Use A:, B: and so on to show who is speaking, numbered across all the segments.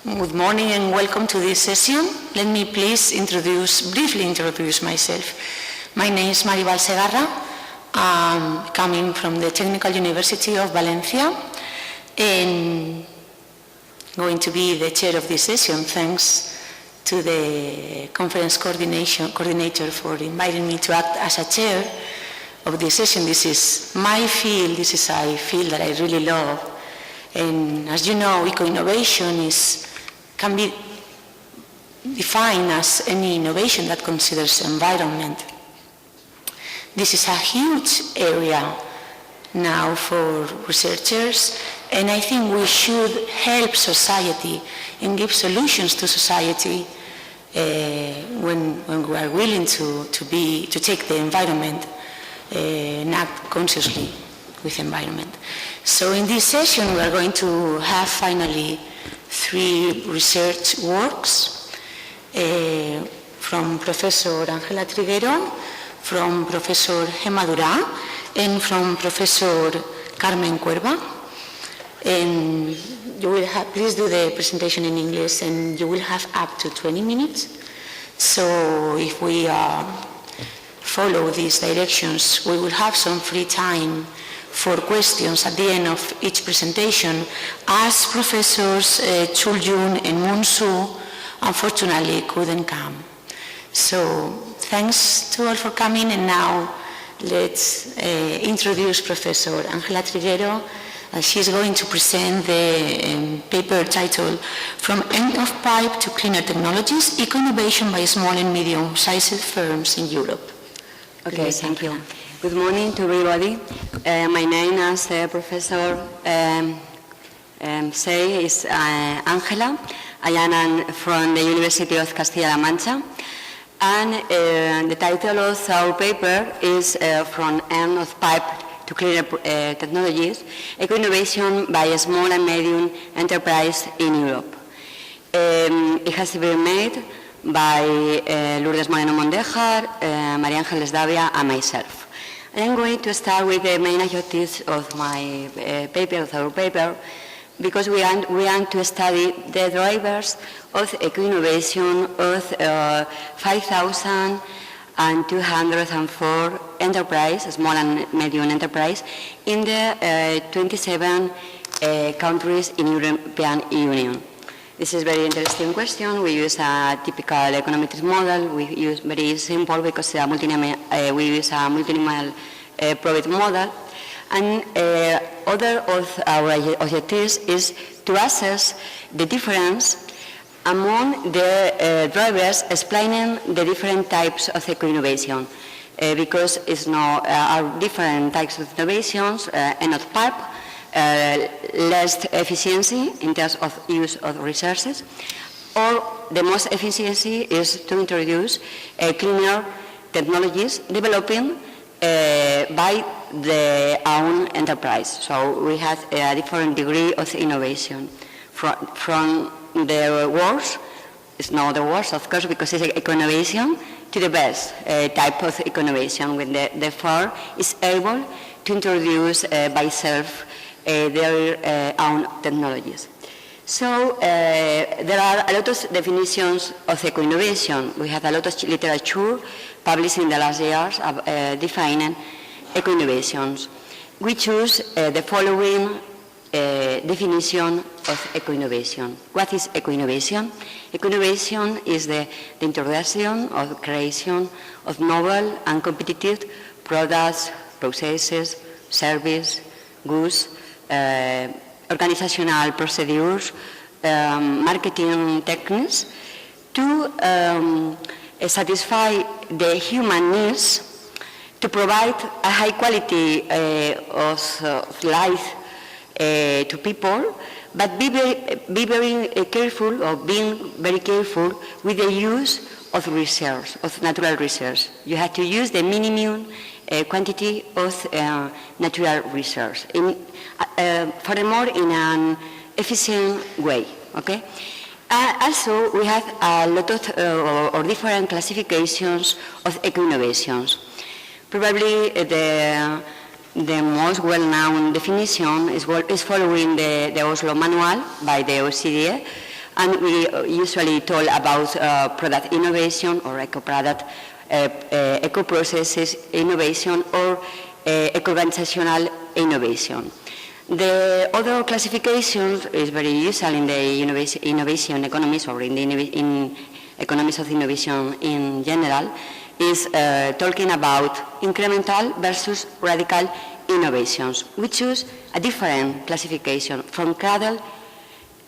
A: Good morning and welcome to this session. Let me please briefly introduce myself. My name is Maribal Segarra. I'm coming from the Technical University of Valencia and going to be the chair of this session, thanks to the conference coordinator for inviting me to act as a chair of this session. This is my field, this is a field that I really love. And as you know, eco-innovation can be defined as any innovation that considers environment. This is a huge area now for researchers, and I think we should help society and give solutions to society when we are willing to take the environment and act consciously with environment. So in this session we are going to have finally 3 research works from Professor Ángela Triguero, from Professor Gemma Durá, and from Professor Carmen Cuerva. And you will please do the presentation in English, and you will have up to 20 minutes. So if we follow these directions, we will have some free time for questions at the end of each presentation, as Professors Chul-Yun and Moon-Soo unfortunately couldn't come. So thanks to all for coming, and now let's introduce Professor Ángela Triguero. She's going to present the paper titled From End of Pipe to Cleaner Technologies, Eco-Innovation by Small and Medium-Sized Firms in Europe.
B: Okay,
A: Please,
B: thank you.
A: Ángela.
B: Good morning to everybody. My name, as Professor say, is Ángela. I am from the University of Castilla-La Mancha. And the title of our paper is From End of Pipe to Cleaner Technologies, Eco-Innovation by Small and Medium Enterprise in Europe. It has been made by Lourdes Moreno Mondejar, María Ángeles Davia, and myself. I am going to start with the main objectives of my paper, of our paper, because we want to study the drivers of eco-innovation of 5,204 enterprise, small and medium enterprise, in the 27 countries in European Union. This is a very interesting question. We use a typical econometric model. We use very simple because we use a multinomial probit model. And other of our objectives is to assess the difference among the drivers explaining the different types of eco-innovation. Because are different types of innovations, end of pipe, less efficiency in terms of use of resources, or the most efficiency is to introduce cleaner technologies developing by the own enterprise. So we have a different degree of innovation from the worst, it's not the worst of course because it's eco-innovation, to the best type of eco-innovation when the firm is able to introduce by itself their own technologies. So there are a lot of definitions of eco-innovation. We have a lot of literature published in the last years defining eco-innovations. We choose the following definition of eco-innovation. What is eco-innovation? Eco-innovation is the introduction or creation of novel and competitive products, processes, services, goods, organizational procedures, marketing techniques to satisfy the human needs, to provide a high quality of life to people, but be very careful, or being very careful with the use of research, of natural research. You have to use the minimum quantity of natural research, furthermore in an efficient way. Okay. Also, we have a lot of or different classifications of eco-innovations. Probably the most well-known definition is following the Oslo Manual by the OCDE, And we usually talk about product innovation or eco-product, eco-processes innovation, or eco-organizational innovation. The other classification is very usual in the innovation economies, or in economies of innovation in general, is talking about incremental versus radical innovations. We choose a different classification from cradle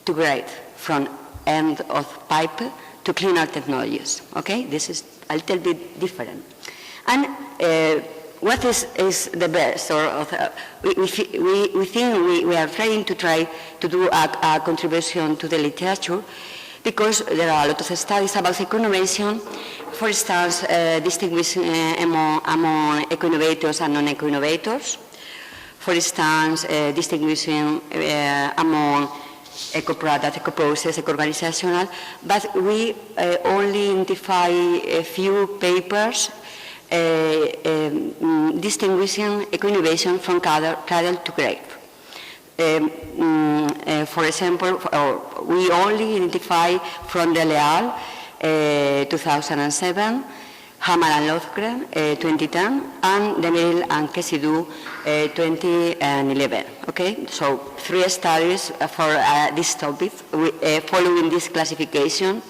B: to grave, from end of pipe to cleaner technologies. Okay, this is a little bit different. And what is the best? We think we are trying to do a contribution to the literature, because there are a lot of studies about eco-innovation. For instance, distinguishing among eco-innovators and non-eco-innovators. For instance, distinguishing among eco-product, eco-process, eco-organizational. But we only identify a few papers distinguishing eco-innovation from cradle to grave. For example, we only identify from the Leal 2007, Hammer and Lothgren 2010, and Demil and Kesidou 2011. Okay, so 3 studies for this topic following this classification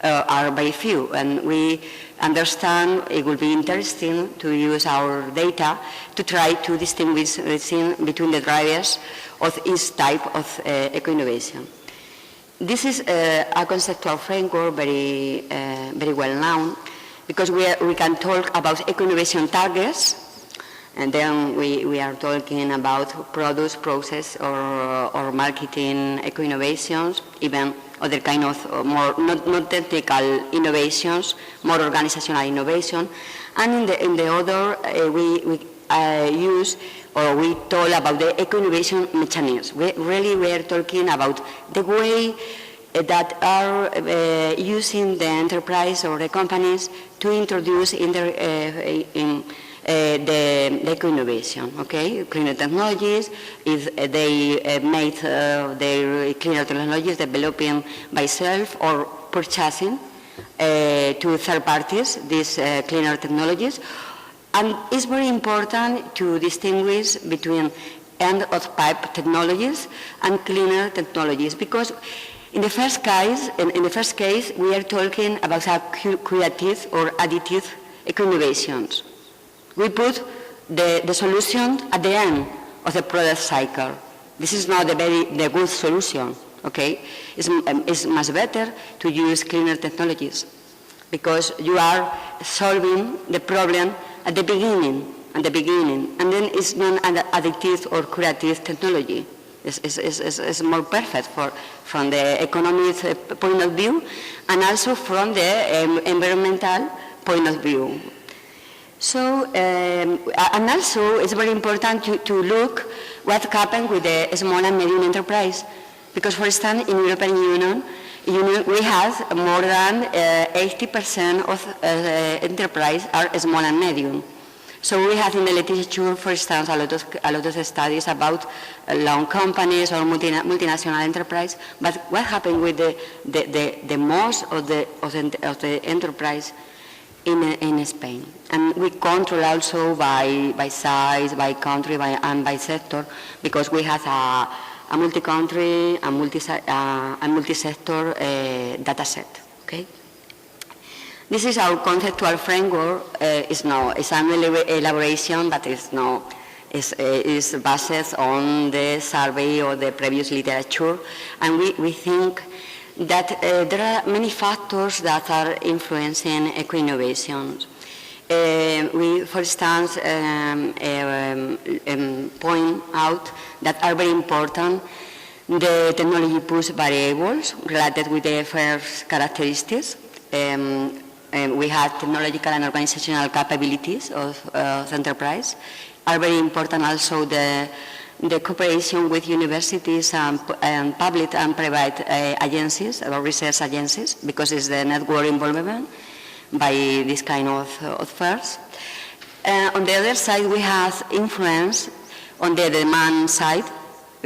B: are very few, and we understand it will be interesting to use our data to try to distinguish between the drivers of each type of eco-innovation. This is a conceptual framework very well known, because we can talk about eco-innovation targets, and then we are talking about products, process, or marketing eco-innovations, even other kind of more not technical innovations, more organizational innovation. And in the other, we use, or we talk about the eco-innovation mechanism. We are talking about the way that are using the enterprise or the companies to introduce in the eco-innovation, okay? Cleaner technologies, if they made their cleaner technologies developing by self or purchasing to third parties these cleaner technologies. And it's very important to distinguish between end-of-pipe technologies and cleaner technologies, because in the first case, we are talking about creative or additive eco-innovations. We put the solution at the end of the product cycle. This is not the good solution, okay? It's much better to use cleaner technologies, because you are solving the problem at the beginning, and then it's non-additive or creative technology. It's more perfect from the economic point of view, and also from the environmental point of view. So, and also it's very important to look what happened with the small and medium enterprise, because for instance in European Union we have more than 80% of enterprise are small and medium. So we have in the literature, for instance, a lot of studies about long companies or multinational enterprise. But what happened with the most of the enterprise in Spain? And we control also by size, by country, and by sector, because we have a multi-country and multi-sector data set. Okay. This is our conceptual framework. It's an elaboration, but it's based on the survey or the previous literature, and we think that there are many factors that are influencing eco-innovations. We, for instance, point out that are very important the technology push variables related with the first characteristics. We have technological and organizational capabilities of enterprise. Are very important also the cooperation with universities and public and private agencies or research agencies, because it's the network involvement by this kind of firms. On the other side, we have influence on the demand side,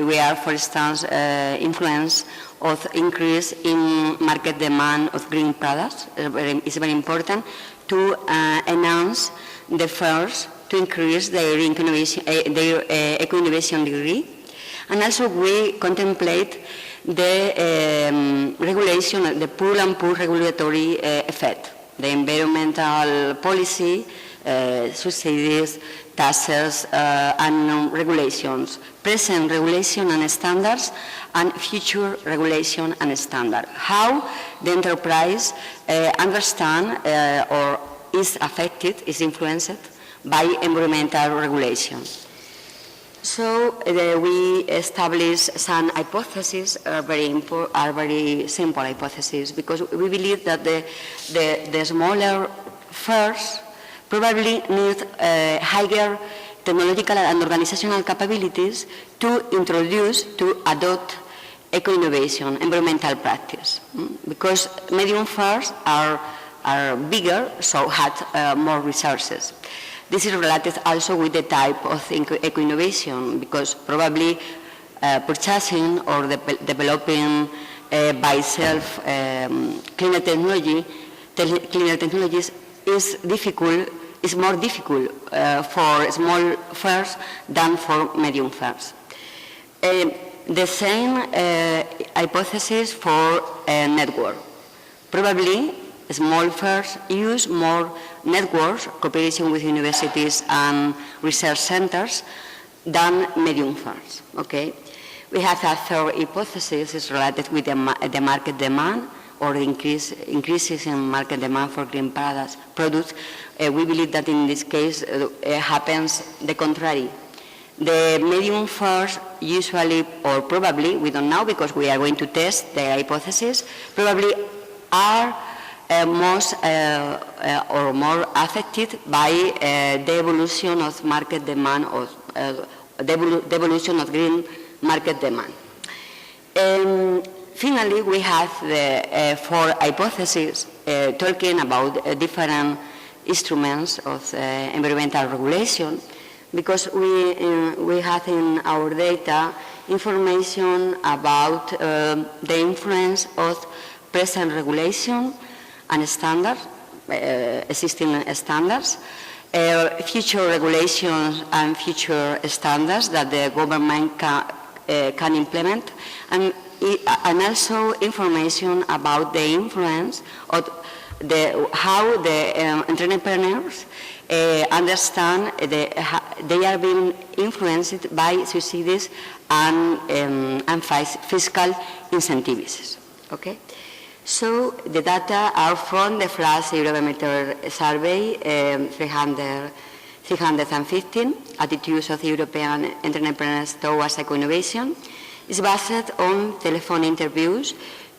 B: we are, for instance, influence of increase in market demand of green products. It's very important to enhance the firms to increase their eco-innovation degree. And also we contemplate the regulation, the pull and pull regulatory effect, the environmental policy, subsidies, taxes, and regulations, present regulation and standards, and future regulation and standard. How the enterprise understand or is affected, is influenced by environmental regulation. So we establish some hypotheses, are very simple hypotheses, because we believe that the smaller firms probably need higher technological and organizational capabilities to introduce, to adopt eco-innovation, environmental practice. Because medium firms are bigger, so have more resources. This is related also with the type of eco-innovation, because probably purchasing or developing by self cleaner technologies is more difficult for small firms than for medium firms. The same hypothesis for network. Probably small firms use more networks, cooperation with universities and research centers, than medium firms. Okay? We have a third hypothesis is related with the market demand or the increases in market demand for green products. We believe that in this case happens the contrary. The medium firms usually, or probably, we don't know because we are going to test the hypothesis, probably are most or more affected by the evolution of market demand or the evolution of green market demand. Finally, we have the four hypotheses talking about different instruments of environmental regulation, because we have in our data information about the influence of present regulation and standards, existing standards, future regulations and future standards that the government can implement, and also information about the influence of how the entrepreneurs understand they are being influenced by subsidies and fiscal incentives. Okay? So the data are from the Flash Eurobarometer survey 315, Attitudes of European Entrepreneurs Towards Eco-Innovation. It's based on telephone interviews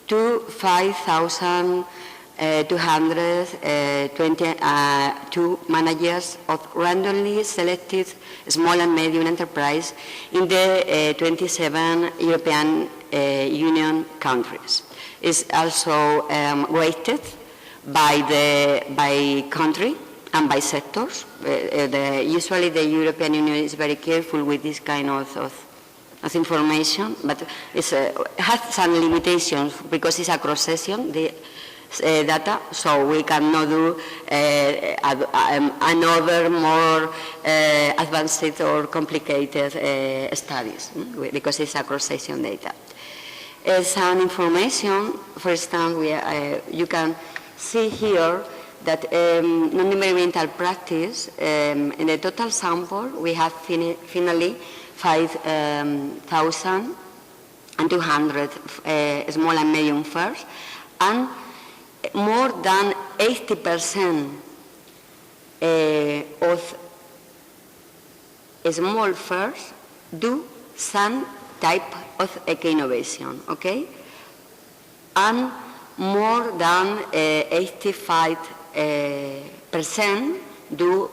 B: to 5,222 managers of randomly selected small and medium enterprise in the 27 European Union countries. It's also rated by country and by sectors. Usually the European Union is very careful with this kind of information, but it has some limitations because it's a cross-section data, so we cannot do another more advanced or complicated studies because it's a cross-section data. Some information, for instance, you can see here that non-environmental practice, in the total sample, we have finally 5,200 small and medium firms, and more than 80% of small firms do some type of eco-innovation, okay? And more than 85% do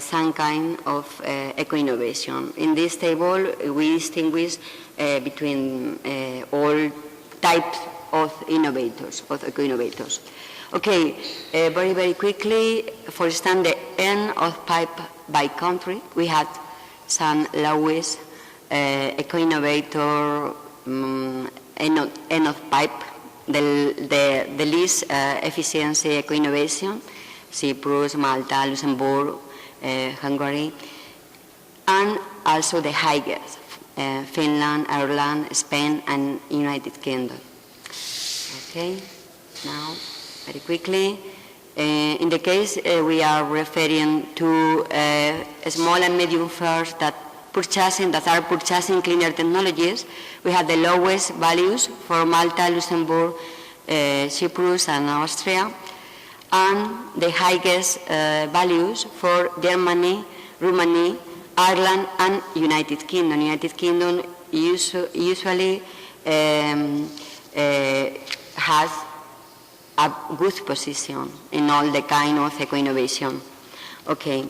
B: some kind of eco-innovation. In this table, we distinguish between all types of innovators, of eco-innovators. Okay, very, very quickly, for instance, the end of pipe by country, we had some lowest eco-innovator end of pipe, the least efficiency eco-innovation, Cyprus, Malta, Luxembourg, Hungary, and also the highest, Finland, Ireland, Spain, and United Kingdom. Okay, now, very quickly, in the case we are referring to small and medium firms that are purchasing cleaner technologies, we have the lowest values for Malta, Luxembourg, Cyprus, and Austria, and the highest values for Germany, Romania, Ireland, and United Kingdom. United Kingdom usually has a good position in all the kind of eco-innovation. Okay.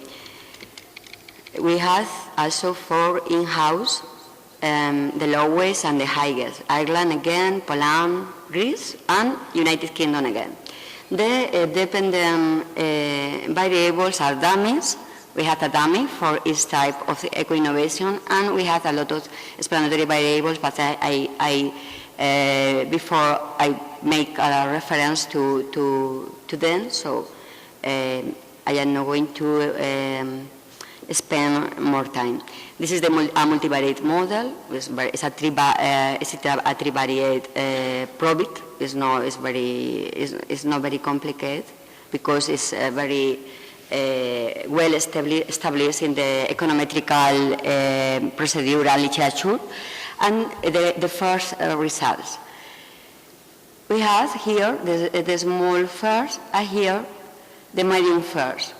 B: We have also for in-house the lowest and the highest. Ireland again, Poland, Greece, and United Kingdom again. The dependent variables are dummies. We have a dummy for each type of eco-innovation, and we have a lot of explanatory variables, but before I make a reference to them, so I am not going to spend more time. This is a multivariate model. It's a trivariate probit. It's not very complicated because it's very well established in the econometrical procedural literature. And the first results. We have here the small first, and here the medium first.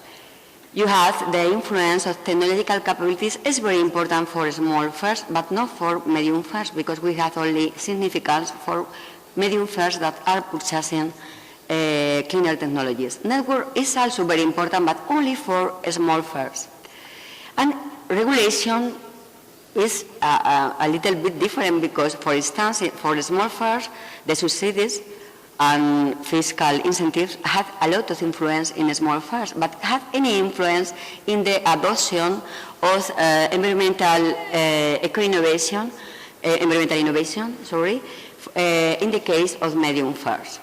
B: You have the influence of technological capabilities is very important for small first, but not for medium first, because we have only significance for medium first that are purchasing cleaner technologies. Network is also very important, but only for small first. And regulation is a little bit different because, for instance, for the small firms, the subsidies and fiscal incentives have a lot of influence in small firms, but have any influence in the adoption of environmental innovation, in the case of medium firms.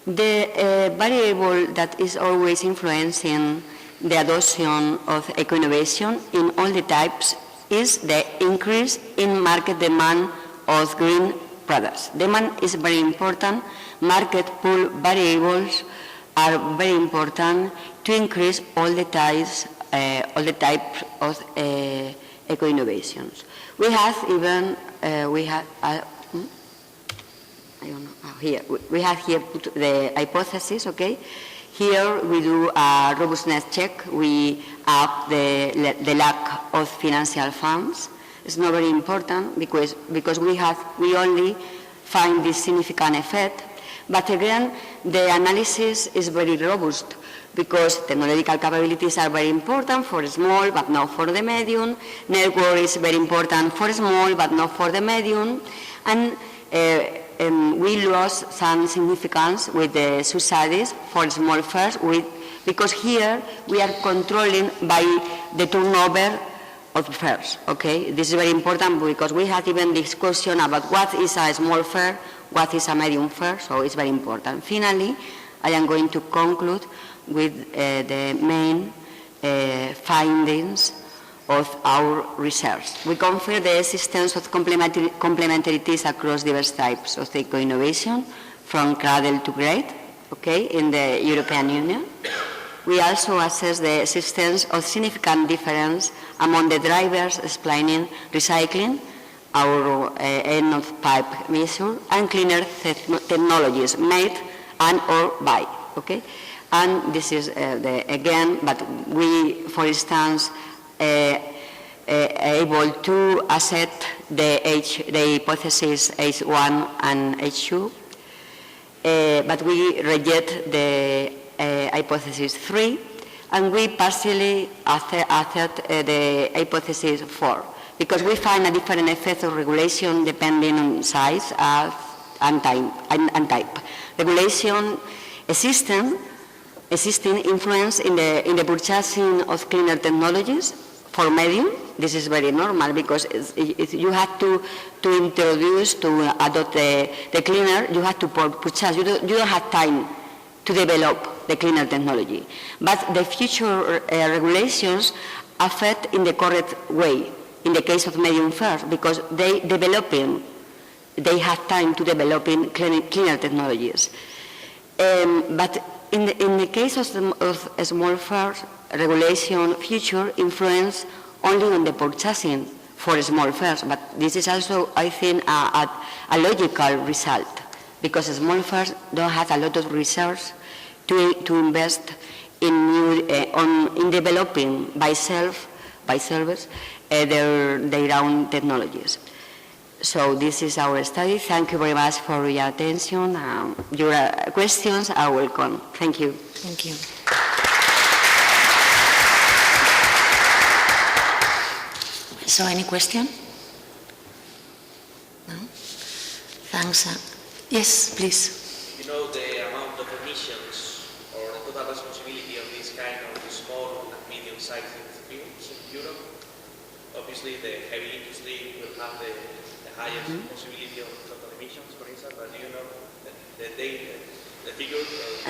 B: The variable that is always influencing the adoption of eco-innovation in all the types is the increase in market demand of green products. Demand is very important. Market pull variables are very important to increase all the types of eco-innovations. We have even we have put the hypothesis. Okay. Here we do a robustness check. We have the lack of financial funds. It's not very important because we only find this significant effect. But again, the analysis is very robust because technological capabilities are very important for small but not for the medium. Network is very important for small but not for the medium. And we lost some significance with the subsidies for small firms because here we are controlling by the turnover of firms. Okay, this is very important because we had even discussion about what is a small firm, what is a medium firm, so it's very important. Finally, I am going to conclude with the main findings of our research. We confirm the existence of complementarities across diverse types of eco-innovation from cradle to grave, okay, in the European Union. We also assess the existence of significant difference among the drivers explaining recycling, our end of pipe measure, and cleaner technologies made and or by, okay? And this is again, but we, for instance, able to accept the hypothesis H1 and H2, but we reject the hypothesis 3, and we partially accept the hypothesis 4, because we find a different effect of regulation depending on size and type. Regulation existing influence in the purchasing of cleaner technologies For medium, this is very normal because you have to introduce, to adopt the cleaner, you have to purchase. You don't have time to develop the cleaner technology. But the future regulations affect in the correct way in the case of medium first because they have time to develop cleaner technologies. But in the case of small first, regulation future influence only on the purchasing for small firms, but this is also, I think, a logical result because small firms don't have a lot of resources to invest in developing by servers their own technologies. So this is our study. Thank you very much for your attention. Your questions are welcome. Thank you.
A: Thank you. So any question? No? Thanks. Yes, please.
C: You know the amount of emissions or the total responsibility of this kind of small and medium-sized industries in Europe? Obviously, the heavy industry will have the highest possibility of total emissions, for instance, but do you know the figure?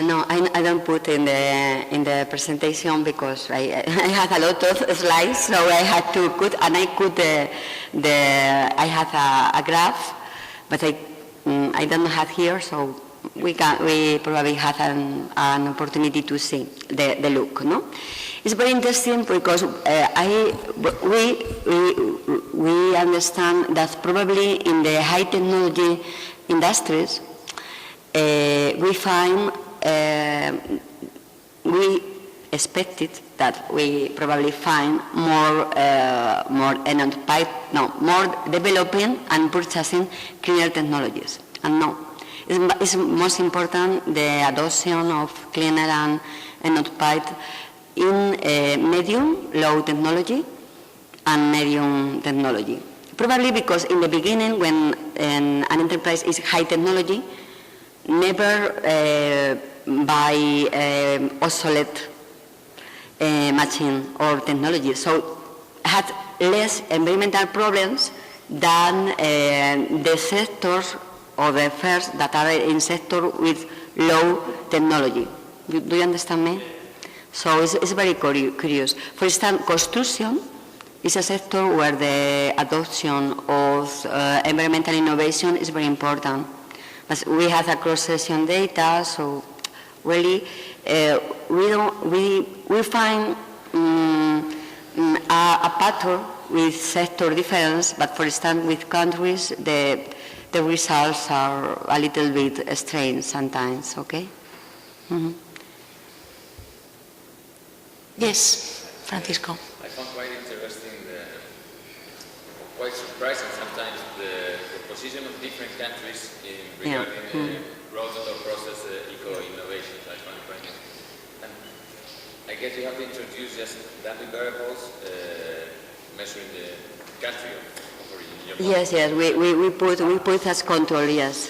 B: No, I don't put in the presentation because I have a lot of slides, so I had to put, and I put I have a graph, but I don't have here, so we probably have an opportunity to see the look, no? It's very interesting because we understand that probably in the high technology industries, we find, we expected that we probably find more developing and purchasing cleaner technologies. And no, it's most important the adoption of cleaner and not pipe in medium, low technology and medium technology. Probably because in the beginning when an enterprise is high technology, never buy obsolete machine or technology, so had less environmental problems than the sectors or the firms that are in sector with low technology. Do you understand me? So it's very curious. For instance, construction is a sector where the adoption of environmental innovation is very important. But we have a cross-section data, so really we find a pattern with sector difference, but for instance with countries the results are a little bit strange sometimes, okay? Mm-hmm.
A: Yes, Francisco.
D: I found quite interesting, quite surprising sometimes the position of different countries in regarding growth or process eco-innovations. I found quite interesting. And I guess you have to introduce just dumping variables measuring the country of origin.
B: Yes, we put as control, yes.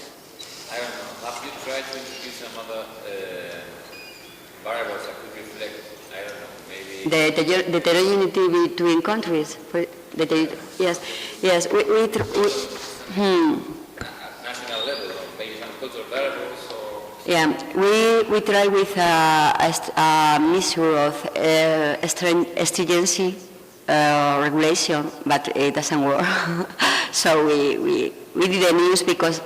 D: I don't know. Have you tried to introduce some other variables that could reflect? I don't know. Maybe
B: The heterogeneity between countries. Yes.
D: national level, or maybe some cultural variables, or
B: Yeah, we try with a measure of stringency regulation, but it doesn't work. So we didn't use because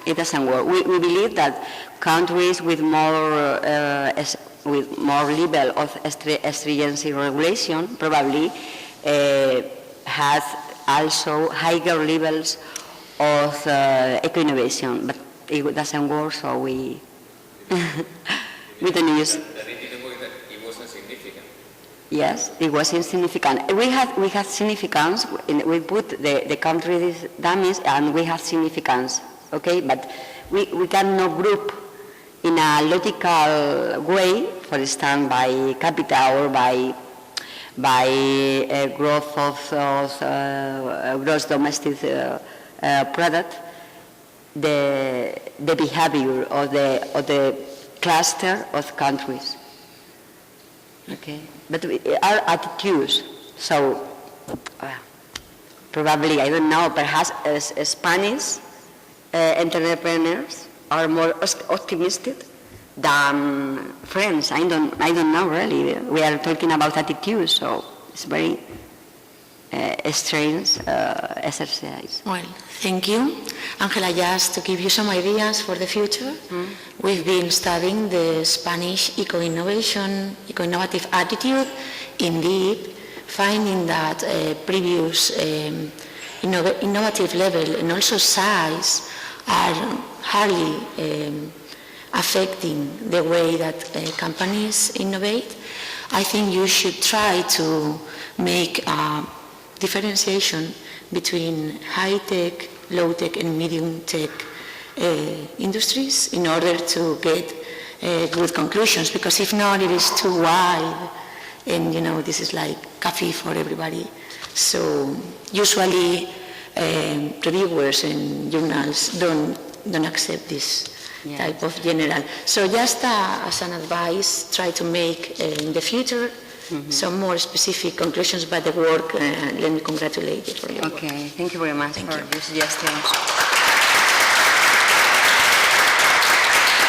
B: it doesn't work. We believe that countries with more level of stringency regulation probably has also higher levels of eco-innovation, but it doesn't work, so we we don't use.
D: that it didn't work, that it wasn't significant.
B: Yes, it was insignificant. We had significance. We put the country dummies, and we have significance. Okay, but we cannot group in a logical way, for instance, by capital or by growth of gross domestic product, the behavior of the cluster of countries. Okay, but our attitudes. So probably, I don't know, perhaps Spanish entrepreneurs are more optimistic than French. I don't know really. We are talking about attitude, so it's very strange exercise.
A: Well, thank you. Angela, just to give you some ideas for the future, we've been studying the Spanish eco-innovative attitude, indeed, finding that previous innovative level and also size are hardly affecting the way that companies innovate. I think you should try to make a differentiation between high-tech, low-tech and medium-tech industries in order to get good conclusions, because if not, it is too wide and this is like coffee for everybody. So usually reviewers and journals don't accept this type of general. So just as an advice, try to make in the future some more specific conclusions about the work. Let me congratulate you for your work.
B: Okay, thank you very much for your suggestions.